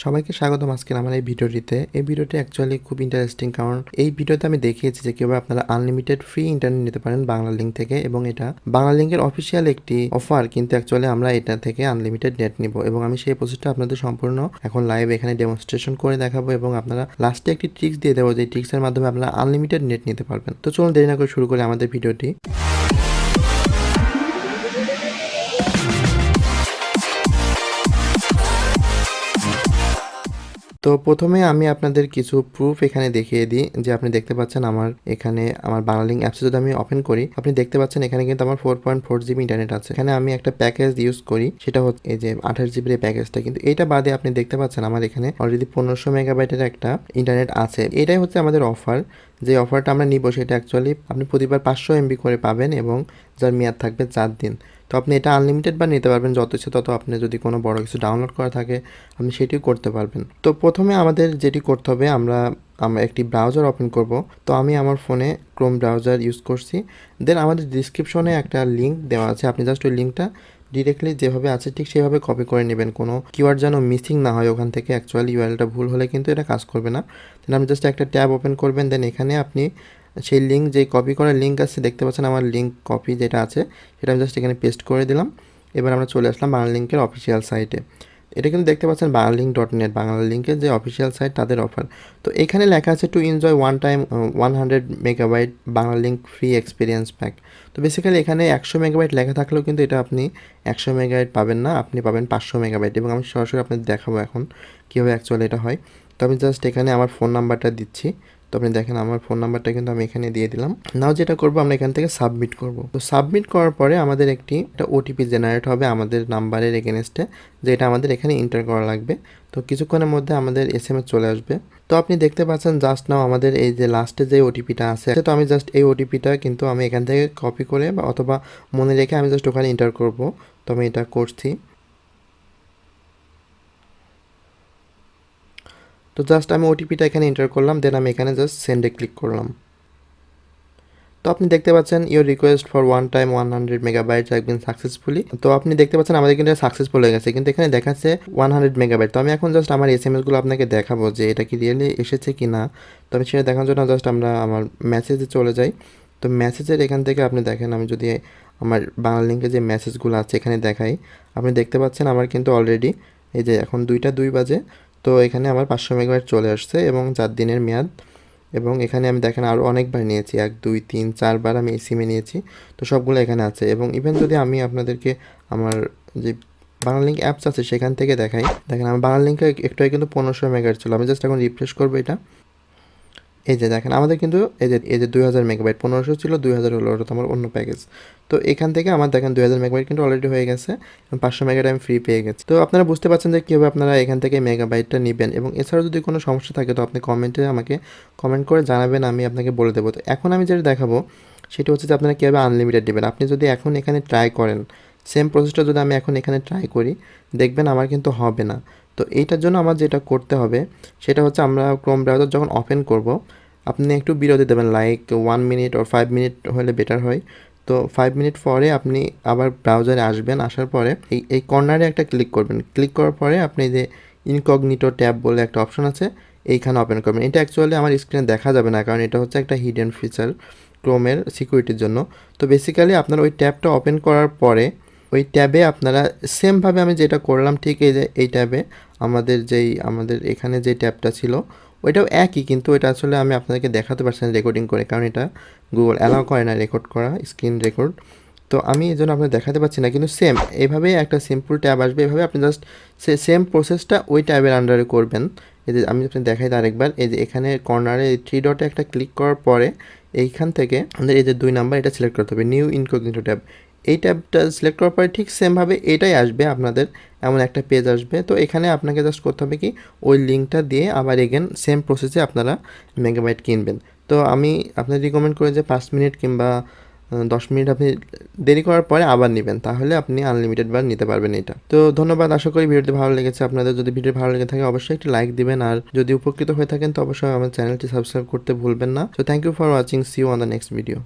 সবাইকে স্বাগতম আজকের আমার এই ভিডিওটিতে। এই ভিডিওটি অ্যাকচুয়ালি খুব ইন্টারেস্টিং, কারণ এই ভিডিওতে আমি দেখিয়েছি যে কীভাবে আপনারা আনলিমিটেড ফ্রি ইন্টারনেট নিতে পারেন বাংলালিংক থেকে, এবং এটা বাংলালিংকের অফিসিয়াল একটি অফার, কিন্তু অ্যাকচুয়ালি আমরা এটা থেকে আনলিমিটেড নেট নিব এবং আমি সেই প্রসেসটা আপনাদের সম্পূর্ণ এখন লাইভ এখানে ডেমনস্ট্রেশন করে দেখাবো এবং আপনারা লাস্টে একটি ট্রিক্স দিয়ে দেবো, যে ট্রিক্সের মাধ্যমে আপনারা আনলিমিটেড নেট নিতে পারবেন। তো চলুন দেরি না করে শুরু করি আমাদের ভিডিওটি। তো প্রথমে আমি আপনাদের কিছু প্রুফ এখানে দেখিয়ে দিই, যে আপনি দেখতে পাচ্ছেন আমার এখানে আমার বাংলালিংক অ্যাপসে যদি আমি ওপেন করি, আপনি দেখতে পাচ্ছেন এখানে কিন্তু আমার 4.4 জিবি ইন্টারনেট আছে। এখানে আমি একটা প্যাকেজ ইউজ করি, সেটা হচ্ছে এই যে 28 জিবির এই প্যাকেজটা, কিন্তু এইটা বাদে আপনি দেখতে পাচ্ছেন আমার এখানে অলরেডি 1500 মেগাবাইটের একটা ইন্টারনেট আছে। এটাই হচ্ছে আমাদের অফার। যে অফারটা আমরা নিব সেটা অ্যাকচুয়ালি আপনি প্রতিবার 500 এমবি করে পাবেন এবং যার মেয়াদ থাকবে 4 দিন। তো আপনি এটা আনলিমিটেড বা নিতে পারবেন যত ইচ্ছে তত। আপনি যদি কোনো বড় কিছু ডাউনলোড করা থাকে আপনি সেটিও করতে পারবেন। তো প্রথমে আমাদের যেটি করতে হবে, আমরা একটি ব্রাউজার ওপেন করব। তো আমি আমার ফোনে ক্রোম ব্রাউজার ইউজ করছি। দেন আমাদের ডিসক্রিপশনে একটা লিঙ্ক দেওয়া আছে, আপনি জাস্ট ওই লিঙ্কটা ডিরেক্টলি যেভাবে আছে ঠিক সেভাবে কপি করে নেবেন, কোনো কিওয়ার্ড যেন মিসিং না হয় ওখান থেকে। অ্যাকচুয়ালি ইউআরএলটা ভুল হলে কিন্তু এটা কাজ করবে না। দেন আপনি জাস্ট একটা ট্যাব ওপেন করবেন, দেন এখানে আপনি সেই লিঙ্ক, যে কপি করার লিঙ্ক আছে দেখতে পাচ্ছেন আমার লিঙ্ক কপি যেটা আছে সেটা আমি জাস্ট এখানে পেস্ট করে দিলাম। এবার আমরা চলে আসলাম বাংলালিংকের অফিসিয়াল সাইটে। এটা কিন্তু দেখতে পাচ্ছেন banglalink.net, বাংলালিংকের যে অফিসিয়াল সাইট তাদের অফার। তো এখানে লেখা আছে to enjoy one time 100 megabyte Banglalink free experience pack. তো বেসিক্যালি এখানে 100 মেগাবাইট লেখা থাকলেও কিন্তু এটা আপনি 100 মেগাবাইট পাবেন না, আপনি পাবেন 500 মেগাবাইট, এবং আমি সরাসরি আপনাদের দেখাবো এখন কীভাবে অ্যাকচুয়ালি এটা হয়। তো আমি জাস্ট এখানে আমার ফোন নাম্বারটা দিচ্ছি। তো আপনি দেখেন আমার ফোন নাম্বারটা কিন্তু আমি এখানে দিয়ে দিলাম। নাও যেটা করবো আমরা এখান থেকে সাবমিট করব। তো সাবমিট করার পরে আমাদের একটা ওটিপি জেনারেট হবে আমাদের নাম্বারের এগেনস্টে, যেটা আমাদের এখানে এন্টার করা লাগবে। তো কিছুক্ষণের মধ্যে আমাদের এসএমএস চলে আসবে। তো আপনি দেখতে পাচ্ছেন জাস্ট নাও আমাদের এই যে লাস্টে যে ওটিপিটা আছে, তো আমি জাস্ট এই ওটিপিটা কিন্তু আমি এখান থেকে কপি করে বা অথবা মনে রেখে আমি জাস্ট ওখানে এন্টার করব। তো আমি এটা করছি। তো জাস্ট আমি ওটিপিটা এখানে এন্টার করলাম, দেন আমি এখানে জাস্ট সেন্ডে ক্লিক করলাম। তো আপনি দেখতে পাচ্ছেন your request for one time 100 megabytes has been successfully. তো আপনি দেখতে পাচ্ছেন আমাদের কিন্তু সাকসেসফুল হয়ে গেছে, কিন্তু এখানে দেখাচ্ছে 100 মেগাবাইট। তো আমি এখন জাস্ট আমার এসএমএসগুলো আপনাকে দেখাবো যে এটা কি রিয়েলি এসেছে কি না। তো আমি সেটা দেখানোর জন্য জাস্ট আমরা আমার মেসেজে চলে যাই। তো মেসেজের এখান থেকে আপনি দেখেন, আমি যদি আমার বাংলালিংকে যে মেসেজগুলো আছে এখানে দেখাই, আপনি দেখতে পাচ্ছেন আমার কিন্তু অলরেডি এই যে এখন 2টা 2 বাজে। তো এখানে আমার 500 মেগাবাইট চলে আসছে এবং 4 দিনের মেয়াদ। এবং এখানে আমি দেখেন আরও অনেকবার নিয়েছি, 1 2 3 4বার আমি এই সিমে নিয়েছি। তো সবগুলো এখানে আছে। এবং ইভেন যদি আমি আপনাদেরকে আমার যে বাংলালিংক অ্যাপস আছে সেখান থেকে দেখাই, দেখেন আমার বাংলালিংকে একটু কিন্তু 1500 মেগাবাইট ছিল। আমি জাস্ট এখন রিফ্রেশ করবো এটা। এই যে দেখেন আমাদের কিন্তু এই যে 2000 মেগাবাইট, 1500 ছিল 2000 হলো, ওটা তো আমার অন্য প্যাকেজ। তো এখান থেকে আমার দেখেন 2000 মেগাবাইট কিন্তু অলরেডি হয়ে গেছে এবং 500 মেগাবাইট আমি ফ্রি পেয়ে গেছি। তো আপনারা বুঝতে পারছেন যে কীভাবে আপনারা এখান থেকে মেগাবাইটটা নেবেন। এবং এছাড়াও যদি কোনো সমস্যা থাকে তো আপনি কমেন্টে আমাকে কমেন্ট করে জানাবেন, আমি আপনাকে বলে দেবো। তো এখন আমি যেটা দেখাবো সেটা হচ্ছে যে আপনারা কীভাবে আনলিমিটেড নেবেন। আপনি যদি এখন এখানে ট্রাই করেন, সেম প্রসেসটা যদি আমি এখন এখানে ট্রাই করি, দেখবেন আমার কিন্তু হবে না। তো এইটার জন্য আমার যেটা করতে হবে সেটা হচ্ছে, আমরা ক্রোম ব্রাউজার যখন ওপেন করব, আপনি একটু বিরতি দেবেন, লাইক 1 মিনিট or 5 মিনিট হলে বেটার হয়। তো 5 মিনিট পরে আপনি আবার ব্রাউজারে আসবেন, আসার পরে এই কর্নারে একটা ক্লিক করবেন। ক্লিক করার পরে আপনি যে ইনকগনিটো ট্যাব বলে একটা অপশন আছে এইখানে ওপেন করবেন। এটা অ্যাকচুয়ালি আমার স্ক্রিনে দেখা যাবে না, কারণ এটা হচ্ছে একটা হিডেন ফিচার ক্রোমের সিকিউরিটির জন্য। তো বেসিক্যালি আপনার ওই ট্যাবটা ওপেন করার পরে ওই ট্যাবে আপনারা সেমভাবে আমি যেটা করলাম ঠিক এই ট্যাবে আমাদের এখানে যে ট্যাবটা ছিল ওইটাও একই, কিন্তু এটা আসলে আমি আপনাদেরকে দেখাতে পারছি না রেকর্ডিং করে, কারণ এটা গুগল অ্যালাউ করে না রেকর্ড করা, স্ক্রিন রেকর্ড। তো আমি এই জন্য আপনাদের দেখাতে পারছি না, কিন্তু সেম এইভাবেই একটা সিম্পল ট্যাব আসবে। এভাবে আপনি জাস্ট সেম প্রসেসটা ওই ট্যাবের আন্ডারে করবেন। এই যে আমি আপনি দেখাই আরেকবার, এই যে এখানে কর্নারে 3 ডটে একটা ক্লিক করার পরে এইখান থেকে আমাদের এই যে 2 নাম্বার এটা সিলেক্ট করতে হবে, নিউ ইনকগনিটো ট্যাব। এই ট্যাবটা সিলেক্ট করার পরে ঠিক সেমভাবে এটাই আসবে, আপনাদের এমন একটা পেজ আসবে। তো এখানে আপনাকে জাস্ট করতে হবে কি, ওই লিঙ্কটা দিয়ে আবার এগেন সেম প্রসেসে আপনারা মেগাবাইট কিনবেন। তো আমি আপনাদের রিকমেন্ড করি যে 5 মিনিট কিংবা 10 মিনিট আপনি দেরি করার পরে আবার নেবেন, তাহলে আপনি আনলিমিটেড বার নিতে পারবেন এটা। তো ধন্যবাদ, আশা করি ভিডিওটি ভালো লেগেছে আপনাদের। যদি ভিডিও ভালো লেগে থাকে অবশ্যই একটি লাইক দিবেন, আর যদি উপকৃত হয়ে থাকেন তো অবশ্যই আমার চ্যানেলটি সাবস্ক্রাইব করতে ভুলবেন না। তো thank you for watching, see you on the next video.